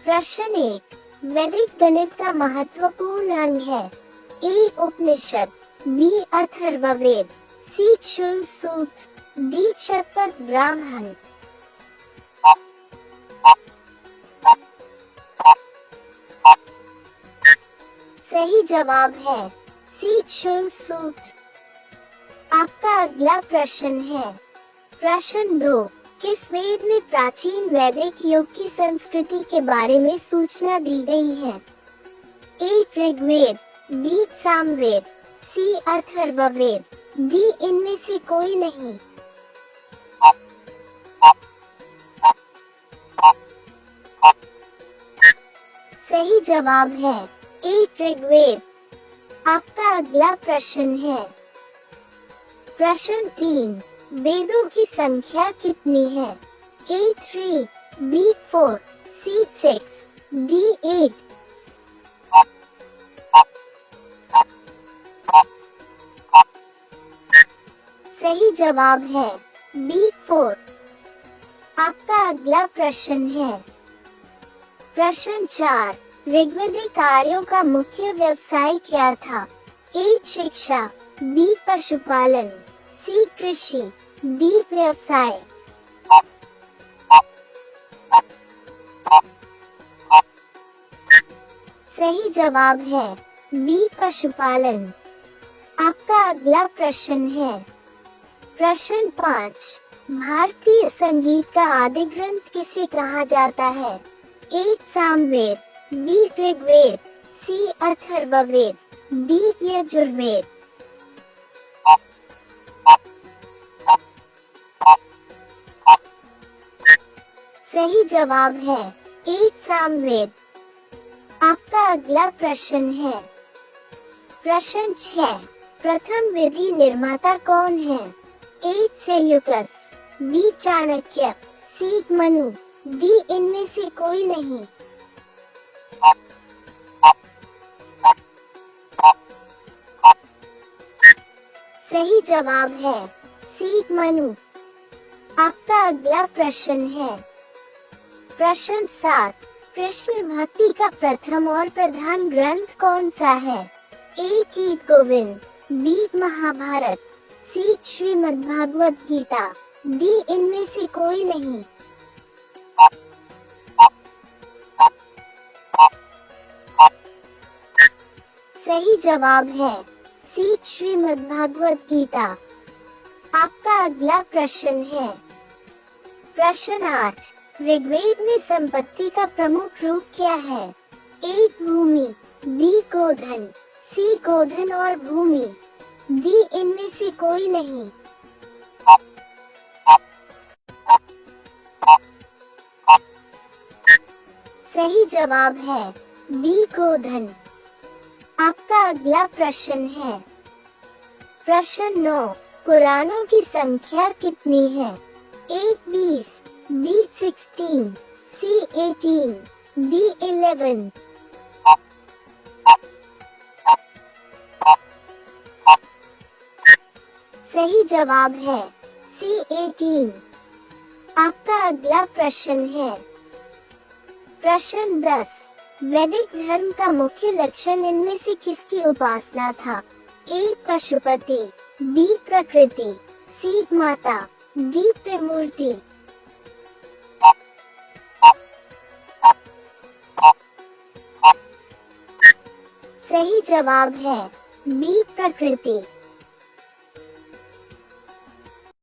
प्रश्न 1। वैदिक गणित का महत्वपूर्ण अंग है। ए उपनिषद, बी अथर्ववेद, सी शूल सूत्र, डी शतपथ ब्राह्मण। सही जवाब है सी शूल सूत्र। आपका अगला प्रश्न है प्रश्न 2। किस वेद में प्राचीन वैदिक युग की संस्कृति के बारे में सूचना दी गई है? ए ऋग्वेद, बी सामवेद, सी अथर्ववेद, डी इनमें से कोई नहीं। सही जवाब है ए ऋग्वेद। आपका अगला प्रश्न है प्रश्न 3। वेदों की संख्या कितनी है? ए 3, बी 4, सी 6, डी 8। सही जवाब है बी 4। आपका अगला प्रश्न है प्रश्न 4। ऋग्वैदिक आर्यों का मुख्य व्यवसाय क्या था? ए शिक्षा, बी पशुपालन, सी कृषि, डी व्यवसाय। सही जवाब है बी पशुपालन। आपका अगला प्रश्न है प्रश्न 5। भारतीय संगीत का आदि ग्रंथ किसे कहा जाता है? ए सामवेद, बी ऋग्वेद, सी अथर्ववेद, डी यजुर्वेद। सही जवाब है ए सामवेद। आपका अगला प्रश्न है प्रश्न 6। प्रथम विधि निर्माता कौन है? ए सेल्यूकस, बी चाणक्य, सी मनु, डी इनमें से कोई नहीं। सही जवाब है सी मनु। आपका अगला प्रश्न है प्रश्न 7। कृष्ण भक्ति का प्रथम और प्रधान ग्रंथ कौन सा है? ए गीत गोविंद, बी महाभारत, सी श्रीमद्भागवत गीता, डी इनमें से कोई नहीं। सही जवाब है सी श्रीमद्भागवत गीता। आपका अगला प्रश्न है प्रश्न 8। ऋग्वेद में संपत्ति का प्रमुख रूप क्या है? ए भूमि, बी गोधन, सी गोधन और भूमि, डी इनमें से कोई नहीं। सही जवाब है बी गोधन। आपका अगला प्रश्न है प्रश्न 9। पुराणों की संख्या कितनी है? ए 20, बी 16, सी 18, डी 11। सही जवाब है सी 18। आपका अगला प्रश्न है प्रश्न 10। वैदिक धर्म का मुख्य लक्षण इनमें से किसकी उपासना था? ए पशुपति, बी प्रकृति, सी माता, डी त्रिमूर्ति। सही जवाब है बी प्रकृति।